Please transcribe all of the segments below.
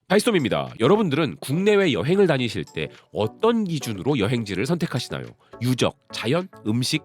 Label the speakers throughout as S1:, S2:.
S1: 하이스톰입니다. 여러분들은 국내외 여행을 다니실 때 어떤 기준으로 여행지를 선택하시나요? 유적, 자연, 음식?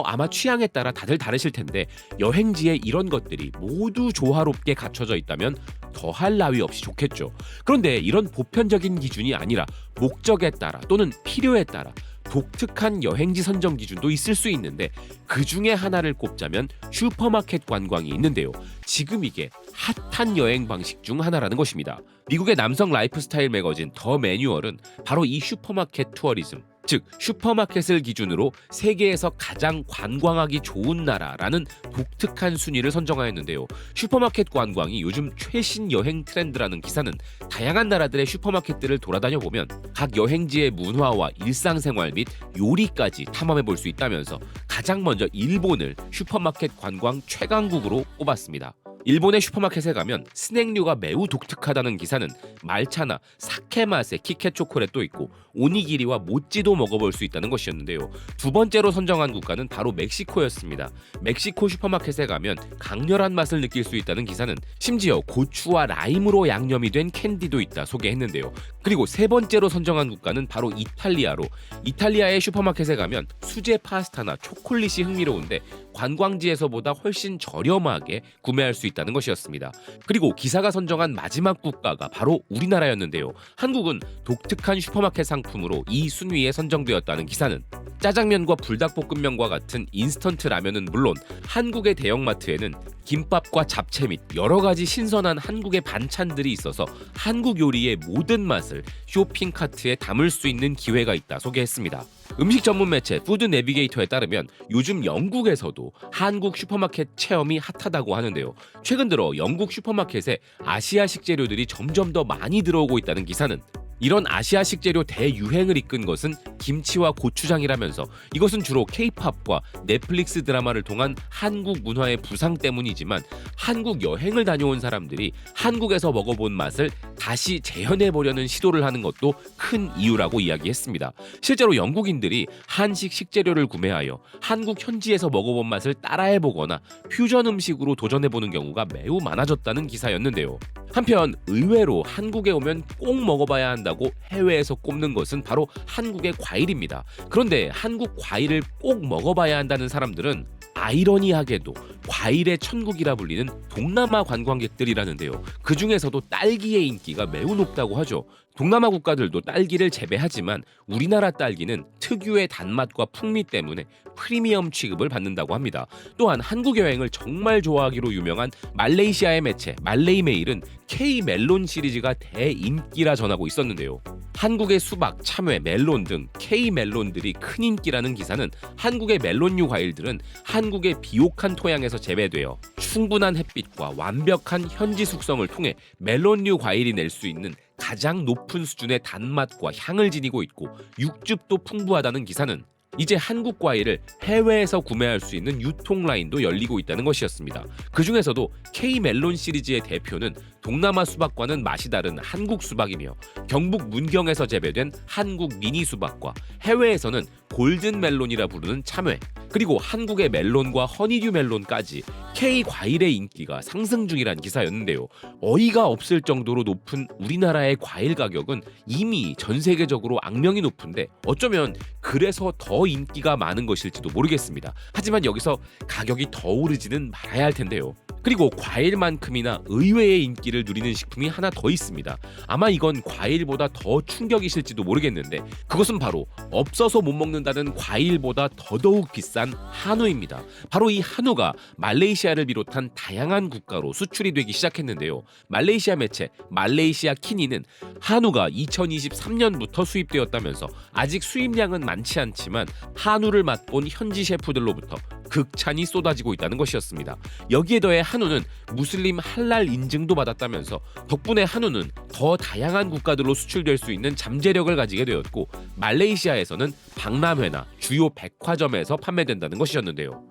S1: 아마 취향에 따라 다들 다르실 텐데 여행지에 이런 것들이 모두 조화롭게 갖춰져 있다면 더할 나위 없이 좋겠죠. 그런데 이런 보편적인 기준이 아니라 목적에 따라 또는 필요에 따라 독특한 여행지 선정 기준도 있을 수 있는데 그 중에 하나를 꼽자면 슈퍼마켓 관광이 있는데요. 지금 이게 핫한 여행 방식 중 하나라는 것입니다. 미국의 남성 라이프스타일 매거진 더 매뉴얼은 바로 이 슈퍼마켓 투어리즘, 즉 슈퍼마켓을 기준으로 세계에서 가장 관광하기 좋은 나라라는 독특한 순위를 선정하였는데요. 슈퍼마켓 관광이 요즘 최신 여행 트렌드라는 기사는 다양한 나라들의 슈퍼마켓들을 돌아다녀 보면 각 여행지의 문화와 일상생활 및 요리까지 탐험해 볼 수 있다면서 가장 먼저 일본을 슈퍼마켓 관광 최강국으로 꼽았습니다. 일본의 슈퍼마켓에 가면 스낵류가 매우 독특하다는 기사는 말차나 사케 맛의 키케 초콜릿도 있고 오니기리와 모찌도 먹어볼 수 있다는 것이었는데요. 두 번째로 선정한 국가는 바로 멕시코였습니다. 멕시코 슈퍼마켓에 가면 강렬한 맛을 느낄 수 있다는 기사는 심지어 고추와 라임으로 양념이 된 캔디도 있다 소개했는데요. 그리고 세 번째로 선정한 국가는 바로 이탈리아로, 이탈리아의 슈퍼마켓에 가면 수제 파스타나 초콜릿이 흥미로운데 관광지에서보다 훨씬 저렴하게 구매할 수 있다는 것이었습니다. 그리고 기사가 선정한 마지막 국가가 바로 우리나라였는데요. 한국은 독특한 슈퍼마켓 상품으로 이 순위에 선정되었다는 기사는 짜장면과 불닭볶음면과 같은 인스턴트 라면은 물론 한국의 대형마트에는 김밥과 잡채 및 여러 가지 신선한 한국의 반찬들이 있어서 한국 요리의 모든 맛을 쇼핑 카트에 담을 수 있는 기회가 있다 소개했습니다. 음식 전문 매체 푸드 내비게이터에 따르면 요즘 영국에서도 한국 슈퍼마켓 체험이 핫하다고 하는데요. 최근 들어 영국 슈퍼마켓에 아시아식 재료들이 점점 더 많이 들어오고 있다는 기사는 이런 아시아식 재료 대유행을 이끈 것은 김치와 고추장이라면서 이것은 주로 K-팝과 넷플릭스 드라마를 통한 한국 문화의 부상 때문이지만 한국 여행을 다녀온 사람들이 한국에서 먹어본 맛을 다시 재현해보려는 시도를 하는 것도 큰 이유라고 이야기했습니다. 실제로 영국인들이 한식 식재료를 구매하여 한국 현지에서 먹어본 맛을 따라해보거나 퓨전 음식으로 도전해보는 경우가 매우 많아졌다는 기사였는데요. 한편 의외로 한국에 오면 꼭 먹어봐야 한다고 해외에서 꼽는 것은 바로 한국의 과일입니다. 그런데 한국 과일을 꼭 먹어봐야 한다는 사람들은 아이러니하게도 과일의 천국이라 불리는 동남아 관광객들이라는데요. 그 중에서도 딸기의 인기가 매우 높다고 하죠. 동남아 국가들도 딸기를 재배하지만 우리나라 딸기는 특유의 단맛과 풍미 때문에 프리미엄 취급을 받는다고 합니다. 또한 한국 여행을 정말 좋아하기로 유명한 말레이시아의 매체 말레이메일은 K-멜론 시리즈가 대인기라 전하고 있었는데요. 한국의 수박, 참외, 멜론 등 K-멜론들이 큰 인기라는 기사는 한국의 멜론류 과일들은 한국의 비옥한 토양에서 재배되어 충분한 햇빛과 완벽한 현지 숙성을 통해 멜론류 과일이 낼 수 있는 가장 높은 수준의 단맛과 향을 지니고 있고 육즙도 풍부하다는 기사는 이제 한국 과일을 해외에서 구매할 수 있는 유통 라인도 열리고 있다는 것이었습니다. 그 중에서도 K-멜론 시리즈의 대표는 동남아 수박과는 맛이 다른 한국 수박이며 경북 문경에서 재배된 한국 미니 수박과 해외에서는 골든 멜론이라 부르는 참외, 그리고 한국의 멜론과 허니듀 멜론까지 K 과일의 인기가 상승 중이란 기사였는데요. 어이가 없을 정도로 높은 우리나라의 과일 가격은 이미 전 세계적으로 악명이 높은데 어쩌면 그래서 더 인기가 많은 것일지도 모르겠습니다. 하지만 여기서 가격이 더 오르지는 말아야 할 텐데요. 그리고 과일만큼이나 의외의 인기를 누리는 식품이 하나 더 있습니다. 아마 이건 과일보다 더 충격이실지도 모르겠는데 그것은 바로 없어서 못 먹는다는 과일보다 더더욱 비싼 한우입니다. 바로 이 한우가 말레이시아를 비롯한 다양한 국가로 수출이 되기 시작했는데요. 말레이시아 매체 말레이시아 키니는 한우가 2023년부터 수입되었다면서 아직 수입량은 많지 않지만 한우를 맛본 현지 셰프들로부터 극찬이 쏟아지고 있다는 것이었습니다. 여기에 더해 한우는 무슬림 할랄 인증도 받았다면서 덕분에 한우는 더 다양한 국가들로 수출될 수 있는 잠재력을 가지게 되었고 말레이시아에서는 박람회나 주요 백화점에서 판매된다는 것이었는데요.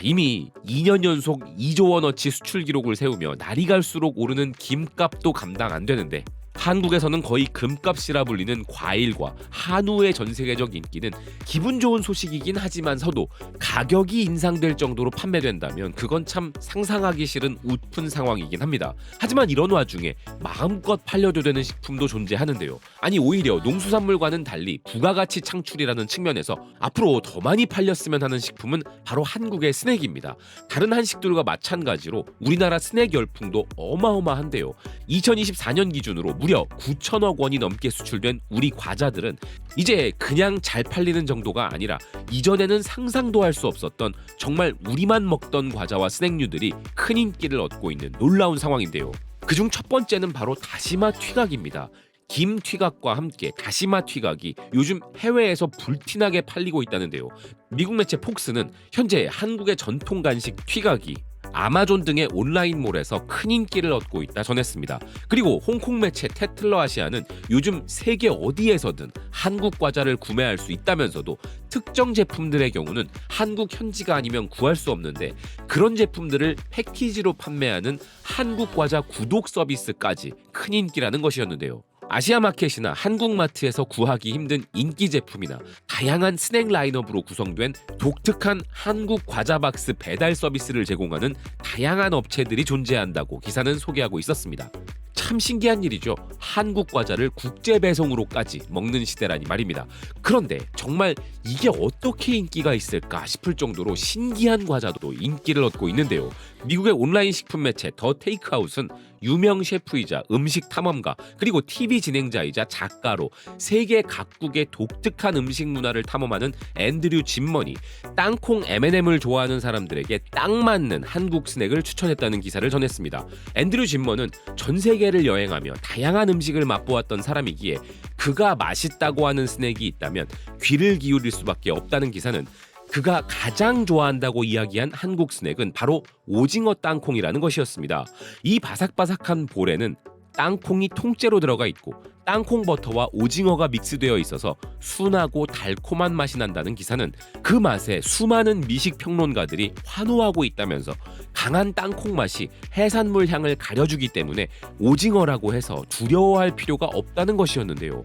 S1: 이미 2년 연속 2조 원어치 수출 기록을 세우며 날이 갈수록 오르는 김값도 감당 안 되는데 한국에서는 거의 금값이라 불리는 과일과 한우의 전 세계적 인기는 기분 좋은 소식이긴 하지만서도 가격이 인상될 정도로 판매된다면 그건 참 상상하기 싫은 웃픈 상황이긴 합니다. 하지만 이런 와중에 마음껏 팔려도 되는 식품도 존재하는데요. 아니 오히려 농수산물과는 달리 부가가치 창출이라는 측면에서 앞으로 더 많이 팔렸으면 하는 식품은 바로 한국의 스낵입니다. 다른 한식들과 마찬가지로 우리나라 스낵 열풍도 어마어마한데요. 2024년 기준으로 무려 9천억 원이 넘게 수출된 우리 과자들은 이제 그냥 잘 팔리는 정도가 아니라 이전에는 상상도 할 수 없었던 정말 우리만 먹던 과자와 스낵류들이 큰 인기를 얻고 있는 놀라운 상황인데요. 그중 첫 번째는 바로 다시마 튀각입니다. 김 튀각과 함께 다시마 튀각이 요즘 해외에서 불티나게 팔리고 있다는데요. 미국 매체 폭스는 현재 한국의 전통 간식 튀각이 아마존 등의 온라인몰에서 큰 인기를 얻고 있다 전했습니다. 그리고 홍콩 매체 테틀러 아시아는 요즘 세계 어디에서든 한국 과자를 구매할 수 있다면서도 특정 제품들의 경우는 한국 현지가 아니면 구할 수 없는데 그런 제품들을 패키지로 판매하는 한국 과자 구독 서비스까지 큰 인기라는 것이었는데요. 아시아마켓이나 한국마트에서 구하기 힘든 인기 제품이나 다양한 스낵 라인업으로 구성된 독특한 한국 과자 박스 배달 서비스를 제공하는 다양한 업체들이 존재한다고 기사는 소개하고 있었습니다. 참 신기한 일이죠. 한국 과자를 국제 배송으로까지 먹는 시대라니 말입니다. 그런데 정말 이게 어떻게 인기가 있을까 싶을 정도로 신기한 과자도 인기를 얻고 있는데요. 미국의 온라인 식품 매체 더 테이크아웃은 유명 셰프이자 음식 탐험가 그리고 TV 진행자이자 작가로 세계 각국의 독특한 음식 문화를 탐험하는 앤드류 짐머니 땅콩 M&M을 좋아하는 사람들에게 딱 맞는 한국 스낵을 추천했다는 기사를 전했습니다. 앤드류 짐머는 전 세계를 여행하며 다양한 음식을 맛보았던 사람이기에 그가 맛있다고 하는 스낵이 있다면 귀를 기울일 수밖에 없다는 기사는 그가 가장 좋아한다고 이야기한 한국 스낵은 바로 오징어 땅콩이라는 것이었습니다. 이 바삭바삭한 볼에는 땅콩이 통째로 들어가 있고 땅콩 버터와 오징어가 믹스되어 있어서 순하고 달콤한 맛이 난다는 기사는 그 맛에 수많은 미식 평론가들이 환호하고 있다면서 강한 땅콩 맛이 해산물 향을 가려주기 때문에 오징어라고 해서 두려워할 필요가 없다는 것이었는데요.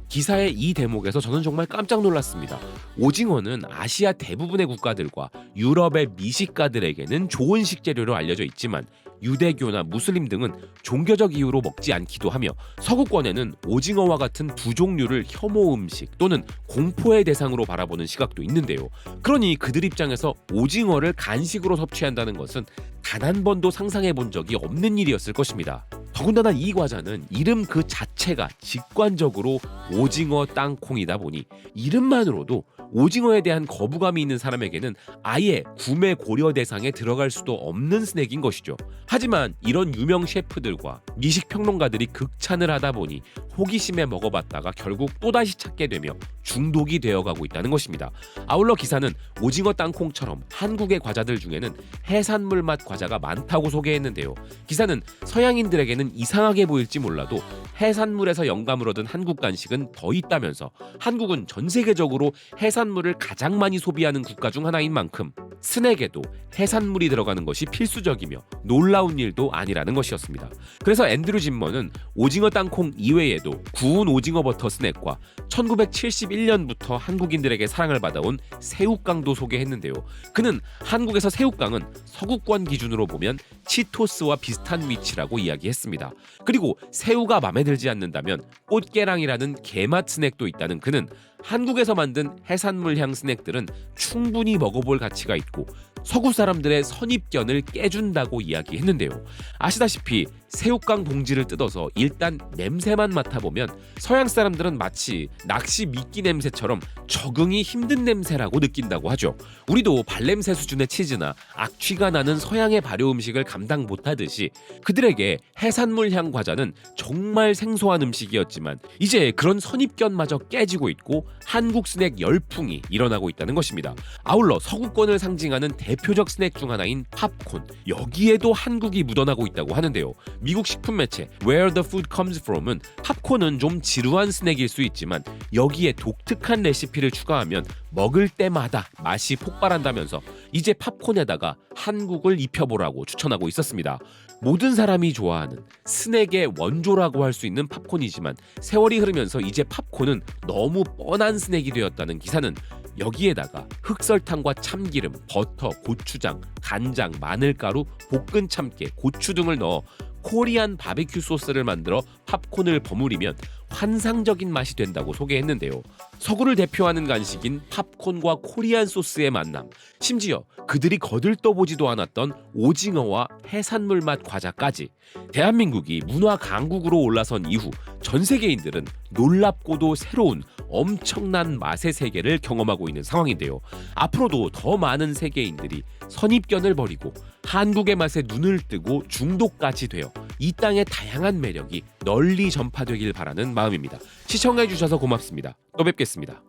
S1: 기사의 이 대목에서 저는 정말 깜짝 놀랐습니다. 오징어는 아시아 대부분의 국가들과 유럽의 미식가들에게는 좋은 식재료로 알려져 있지만 유대교나 무슬림 등은 종교적 이유로 먹지 않기도 하며 서구권에는 오징어와 같은 두 종류를 혐오 음식 또는 공포의 대상으로 바라보는 시각도 있는데요. 그러니 그들 입장에서 오징어를 간식으로 섭취한다는 것은 단 한 번도 상상해 본 적이 없는 일이었을 것입니다. 더군다나 이 과자는 이름 그 자체가 직관적으로 오징어 땅콩이다 보니 이름만으로도 오징어에 대한 거부감이 있는 사람에게는 아예 구매 고려 대상에 들어갈 수도 없는 스낵인 것이죠. 하지만 이런 유명 셰프들과 미식 평론가들이 극찬을 하다 보니 호기심에 먹어봤다가 결국 또다시 찾게 되며 중독이 되어가고 있다는 것입니다. 아울러 기사는 오징어 땅콩처럼 한국의 과자들 중에는 해산물 맛 과자가 많다고 소개했는데요. 기사는 서양인들에게는 이상하게 보일지 몰라도 해산물에서 영감을 얻은 한국 간식은 더 있다면서 한국은 전 세계적으로 해산물을 가장 많이 소비하는 국가 중 하나인 만큼 스낵에도 해산물이 들어가는 것이 필수적이며 놀라운 일도 아니라는 것이었습니다. 그래서 앤드류 짐머는 오징어 땅콩 이외에도 구운 오징어 버터 스낵과 1971년부터 한국인들에게 사랑을 받아온 새우깡도 소개했는데요. 그는 한국에서 새우깡은 서구권 기준으로 보면 치토스와 비슷한 위치라고 이야기했습니다. 그리고 새우가 마음에 들지 않는다면 꽃게랑이라는 게맛 스낵도 있다는 그는 한국에서 만든 해산물 향 스낵들은 충분히 먹어볼 가치가 있고 서구 사람들의 선입견을 깨준다고 이야기했는데요. 아시다시피 새우깡 봉지를 뜯어서 일단 냄새만 맡아보면 서양 사람들은 마치 낚시 미끼 냄새처럼 적응이 힘든 냄새라고 느낀다고 하죠. 우리도 발냄새 수준의 치즈나 악취가 나는 서양의 발효 음식을 감당 못하듯이 그들에게 해산물 향 과자는 정말 생소한 음식이었지만 이제 그런 선입견마저 깨지고 있고 한국 스낵 열풍이 일어나고 있다는 것입니다. 아울러 서구권을 상징하는 대표적 스낵 중 하나인 팝콘, 여기에도 한국이 묻어나고 있다고 하는데요. 미국 식품 매체 Where the Food Comes From은 팝콘은 좀 지루한 스낵일 수 있지만 여기에 독특한 레시피를 추가하면 먹을 때마다 맛이 폭발한다면서 이제 팝콘에다가 한국을 입혀보라고 추천하고 있었습니다. 모든 사람이 좋아하는 스낵의 원조라고 할 수 있는 팝콘이지만 세월이 흐르면서 이제 팝콘은 너무 뻔한 스낵이 되었다는 기사는 여기에다가 흑설탕과 참기름, 버터, 고추장, 간장, 마늘가루, 볶은 참깨, 고추 등을 넣어 코리안 바비큐 소스를 만들어 팝콘을 버무리면 환상적인 맛이 된다고 소개했는데요. 서구를 대표하는 간식인 팝콘과 코리안 소스의 만남, 심지어 그들이 거들떠보지도 않았던 오징어와 해산물 맛 과자까지 대한민국이 문화 강국으로 올라선 이후 전 세계인들은 놀랍고도 새로운 엄청난 맛의 세계를 경험하고 있는 상황인데요. 앞으로도 더 많은 세계인들이 선입견을 버리고 한국의 맛에 눈을 뜨고 중독까지 되어 이 땅의 다양한 매력이 널리 전파되길 바라는 마음입니다. 시청해주셔서 고맙습니다. 또 뵙겠습니다.